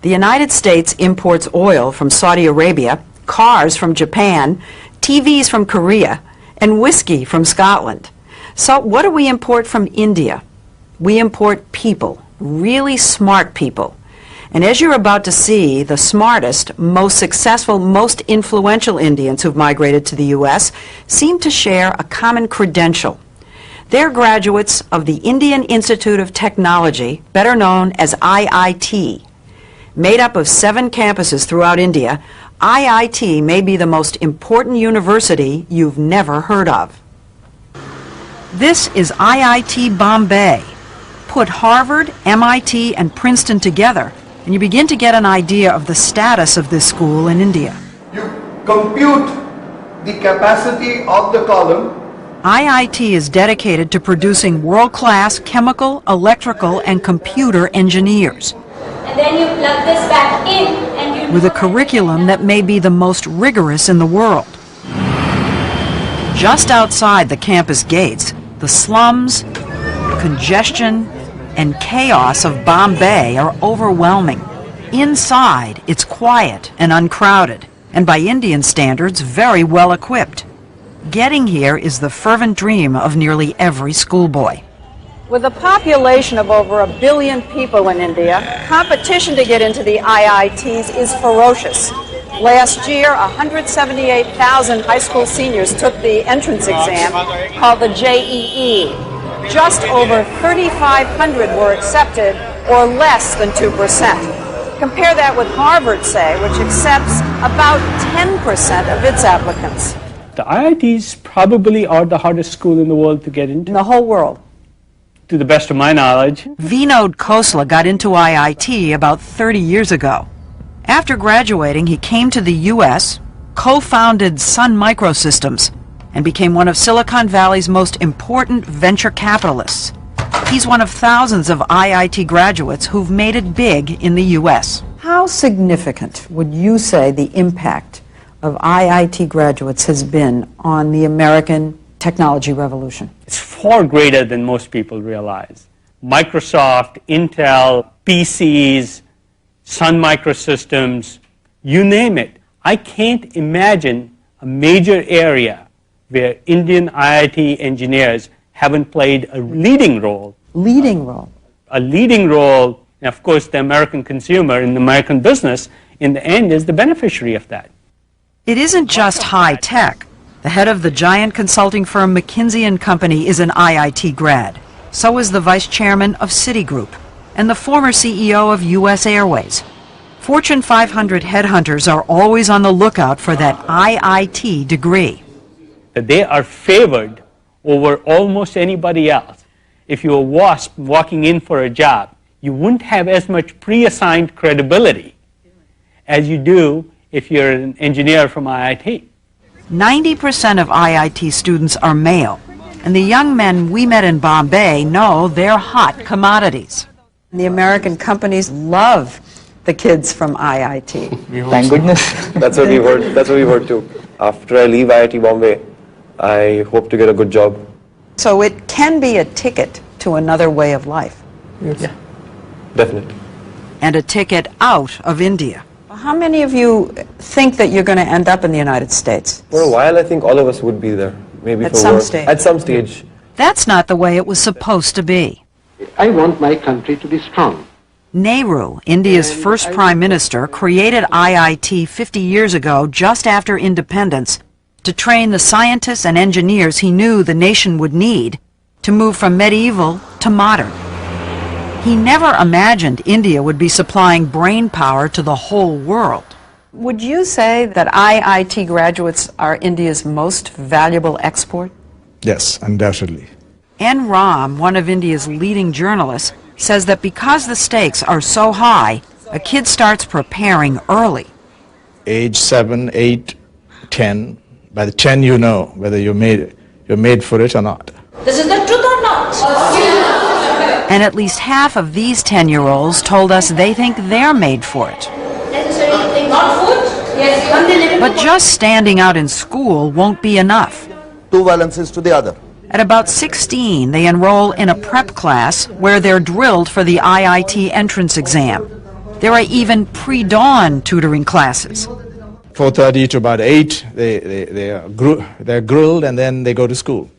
The United States imports oil from Saudi Arabia, cars from Japan, TVs from Korea, and whiskey from Scotland. So what do we import from India? We import people, really smart people. And as you're about to see, the smartest, most successful, most influential Indians who've migrated to the U.S. seem to share a common credential. They're graduates of the Indian Institute of Technology, better known as IIT. Made up of 7 campuses throughout India, IIT may be the most important university you've never heard of. This is IIT Bombay. Put Harvard, MIT, and Princeton together, and you begin to get an idea of the status of this school in India. You compute the capacity of the column. IIT is dedicated to producing world-class chemical, electrical, and computer engineers. And then you plug this back in and you... With a curriculum that may be the most rigorous in the world. Just outside the campus gates, the slums, congestion, and chaos of Bombay are overwhelming. Inside, it's quiet and uncrowded, and by Indian standards, very well equipped. Getting here is the fervent dream of nearly every schoolboy. With a population of over 1 billion people in India, competition to get into the IITs is ferocious. Last year, 178,000 high school seniors took the entrance exam called the JEE. Just over 3,500 were accepted, or less than 2%. Compare that with Harvard, say, which accepts about 10% of its applicants. The IITs probably are the hardest school in the world to get into. In the whole world. To the best of my knowledge. Vinod Khosla got into IIT about 30 years ago. After graduating, he came to the U.S., co-founded Sun Microsystems, and became one of Silicon Valley's most important venture capitalists. He's one of thousands of IIT graduates who've made it big in the U.S. How significant would you say the impact of IIT graduates has been on the American technology revolution? It's far greater than most people realize. Microsoft, Intel, PCs, Sun Microsystems, you name it. I can't imagine a major area where Indian IIT engineers haven't played a leading role. Leading role? A leading role, and of course the American consumer and the American business in the end is the beneficiary of that. It isn't just high tech. The head of the giant consulting firm McKinsey & Company is an IIT grad. So is the vice chairman of Citigroup and the former CEO of U.S. Airways. Fortune 500 headhunters are always on the lookout for that IIT degree. They are favored over almost anybody else. If you're a WASP walking in for a job, you wouldn't have as much pre-assigned credibility as you do if you're an engineer from IIT. 90% of IIT students are male, and the young men we met in Bombay know they're hot commodities. The American companies love the kids from IIT. Thank goodness. That's what we've heard. That's what we've heard too. After I leave IIT Bombay, I hope to get a good job. So it can be a ticket to another way of life. Yes. Yeah, definitely. And a ticket out of India. How many of you think that you're going to end up in the United States? For a while, I think all of us would be there. Maybe at for some work. stage. At some stage. That's not the way it was supposed to be. I want my country to be strong. Nehru, India's first prime minister, created IIT 50 years ago, just after independence, to train the scientists and engineers he knew the nation would need to move from medieval to modern. He never imagined India would be supplying brain power to the whole world. Would you say that IIT graduates are India's most valuable export? Yes, undoubtedly. N. Ram, one of India's leading journalists, says that because the stakes are so high, a kid starts preparing early. Age 7, 8, 10. By the 10 you know whether you're made for it or not. This is the truth or not? And at least half of these 10-year-olds told us they think they're made for it. Not food? Yes. But just standing out in school won't be enough. Two valences to the other. At about 16, they enroll in a prep class where they're drilled for the IIT entrance exam. There are even pre-dawn tutoring classes. 4:30 to about 8, they're grilled, and then they go to school,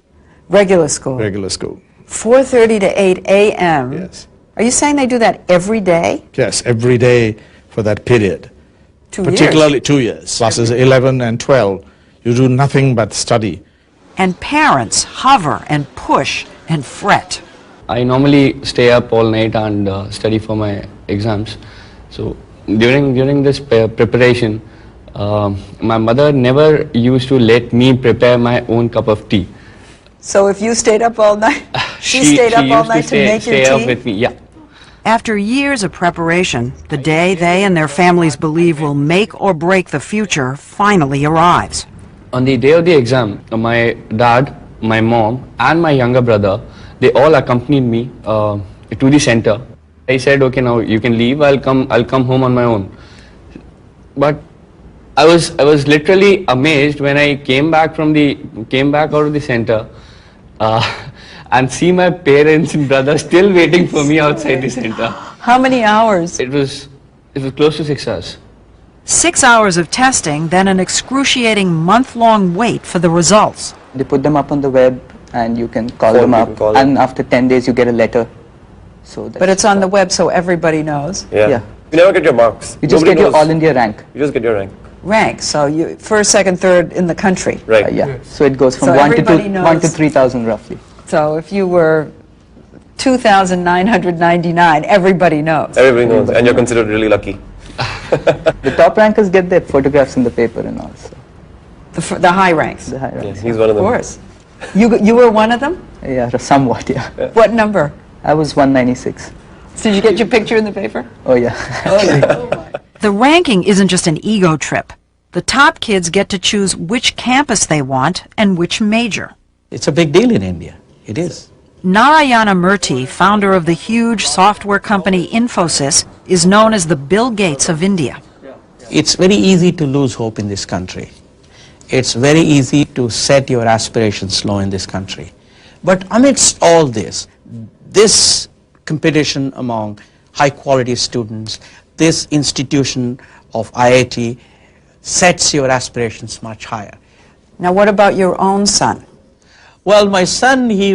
Regular school. regular school. 4:30 to 8 a.m. Yes. Are you saying they do that every day? Yes, every day for that period. 2 years. Particularly 2 years. Classes 11 and 12, you do nothing but study. And parents hover and push and fret. I normally stay up all night and study for my exams. So during this preparation, my mother never used to let me prepare my own cup of tea. So if you stayed up all night, she stayed up all used night to make your stay tea? up with me, yeah. After years of preparation, the day they and their families believe will make or break the future finally arrives. On the day of the exam, my dad, my mom, and my younger brother, they all accompanied me to the center. I said, okay, now you can leave. I'll come home on my own. But I was literally amazed when I came back out of the center and see my parents and brother still waiting for me outside the center. How many hours? It was close to 6 hours. 6 hours of testing, then an excruciating month-long wait for the results. They put them up on the web and you can call Phone, them you up, can call and them. after 10 days you get a letter. So But it's on the web so everybody knows. Yeah. Yeah. You never get your marks. You just Nobody get your knows. all India rank. You just get your rank. Rank, so you first, second, third in the country. Right. Yeah. So it goes from So 1 to everybody 1 to knows. 3,000 roughly. So if you were 2,999, everybody knows. Everybody knows, and you're considered really lucky. The top rankers get their photographs in the paper and all. So The high ranks, the high Yes, ranks. he's one of of them. course. You were one of them? Yeah, somewhat, yeah. What number? I was 196. Did you get your picture in the paper? Oh, yeah. The ranking isn't just an ego trip. The top kids get to choose which campus they want and which major. It's a big deal in India. It is. Narayana Murthy, founder of the huge software company Infosys, is known as the Bill Gates of India. It's very easy to lose hope in this country. It's very easy to set your aspirations low in this country. But amidst all this competition among high-quality students, this institution of IIT sets your aspirations much higher. Now, what about your own son? Well, my son, he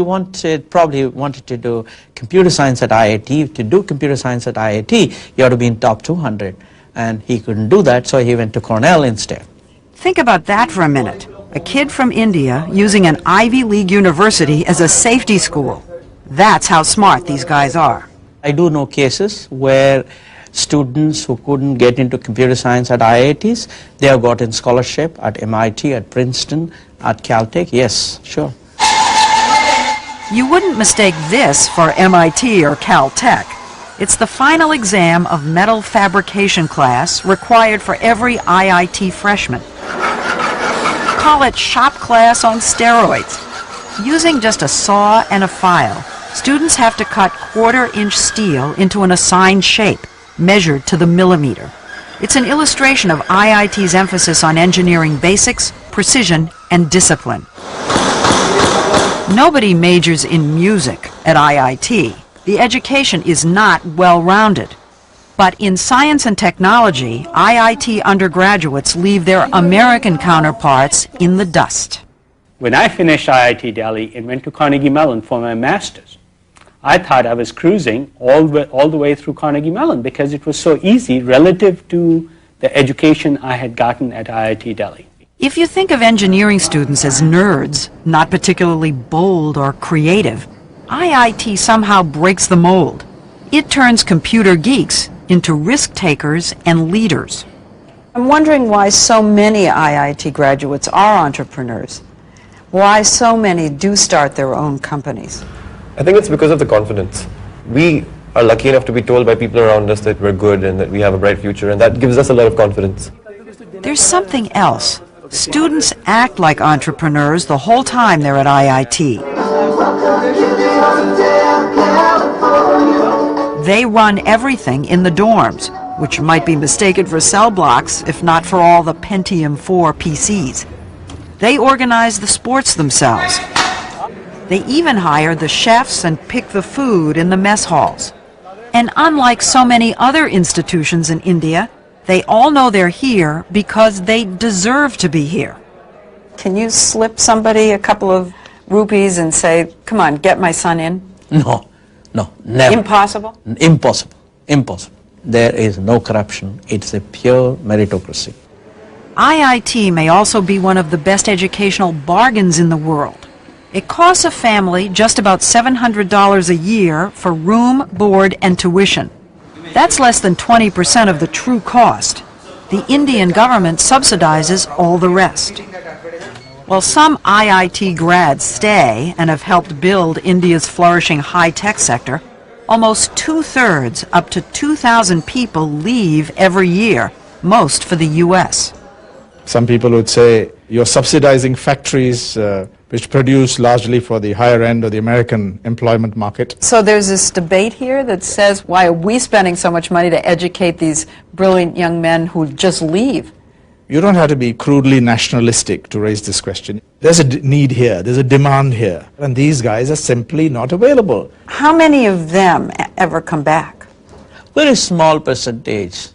probably wanted to do computer science at IIT. To do computer science at IIT, you have to be in top 200. And he couldn't do that, so he went to Cornell instead. Think about that for a minute. A kid from India using an Ivy League university as a safety school. That's how smart these guys are. I do know cases where students who couldn't get into computer science at IITs, they have gotten scholarship at MIT, at Princeton, at Caltech. Yes, sure. You wouldn't mistake this for MIT or Caltech. It's the final exam of metal fabrication class required for every IIT freshman. Call it shop class on steroids. Using just a saw and a file, students have to cut quarter-inch steel into an assigned shape, measured to the millimeter. It's an illustration of IIT's emphasis on engineering basics, precision, and discipline. Nobody majors in music at IIT. The education is not well-rounded. But in science and technology, IIT undergraduates leave their American counterparts in the dust. When I finished IIT Delhi and went to Carnegie Mellon for my master's, I thought I was cruising all the way through Carnegie Mellon because it was so easy relative to the education I had gotten at IIT Delhi. If you think of engineering students as nerds, not particularly bold or creative, IIT somehow breaks the mold. It turns computer geeks into risk takers and leaders. I'm wondering why so many IIT graduates are entrepreneurs. Why so many do start their own companies. I think it's because of the confidence. We are lucky enough to be told by people around us that we're good and that we have a bright future, and that gives us a lot of confidence. There's something else. Students act like entrepreneurs the whole time they're at IIT. They run everything in the dorms, which might be mistaken for cell blocks if not for all the Pentium 4 PCs. They organize the sports themselves. They even hire the chefs and pick the food in the mess halls. And unlike so many other institutions in India, they all know they're here because they deserve to be here. Can you slip somebody a couple of rupees and say, come on, get my son in? No, no, never. Impossible? Impossible, impossible. There is no corruption. It's a pure meritocracy. IIT may also be one of the best educational bargains in the world. It costs a family just about $700 a year for room, board, and tuition. That's less than 20% of the true cost. The Indian government subsidizes all the rest. While some IIT grads stay and have helped build India's flourishing high-tech sector, almost 2/3, up to 2,000 people leave every year, most for the U.S. Some people would say you're subsidizing factories which produce largely for the higher end of the American employment market. So there's this debate here that says, why are we spending so much money to educate these brilliant young men who just leave? You don't have to be crudely nationalistic to raise this question. There's a need here, there's a demand here, and these guys are simply not available. How many of them ever come back? Very small percentage.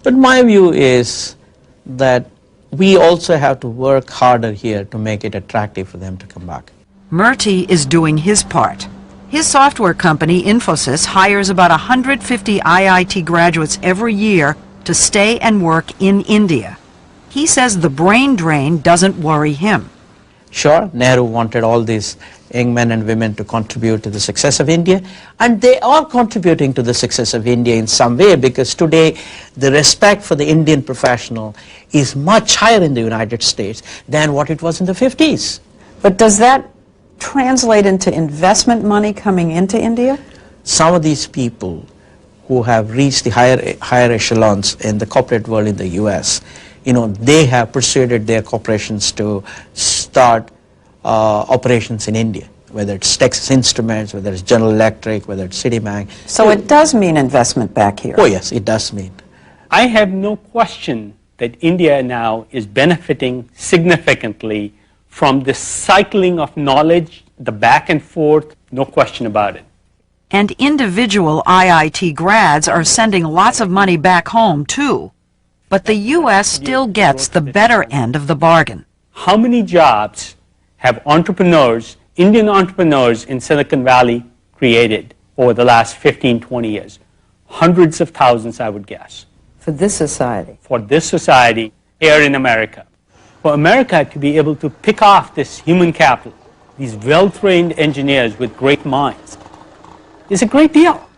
But my view is that we also have to work harder here to make it attractive for them to come back. Murthy is doing his part. His software company, Infosys, hires about 150 IIT graduates every year to stay and work in India. He says the brain drain doesn't worry him. Sure, Nehru wanted all these young men and women to contribute to the success of India, and they are contributing to the success of India in some way, because today the respect for the Indian professional is much higher in the United States than what it was in the 50s. But does that translate into investment money coming into India? Some of these people who have reached the higher echelons in the corporate world in the US, they have persuaded their corporations to start operations in India, whether it's Texas Instruments, whether it's General Electric, whether it's Citibank. So it does mean investment back here? Oh yes, it does mean. I have no question that India now is benefiting significantly from the cycling of knowledge, the back and forth, no question about it. And individual IIT grads are sending lots of money back home, too. But the U.S. still gets the better end of the bargain. How many jobs have entrepreneurs, Indian entrepreneurs in Silicon Valley created over the last 15, 20 years? Hundreds of thousands, I would guess. For this society? For this society here in America. For America to be able to pick off this human capital, these well-trained engineers with great minds, is a great deal.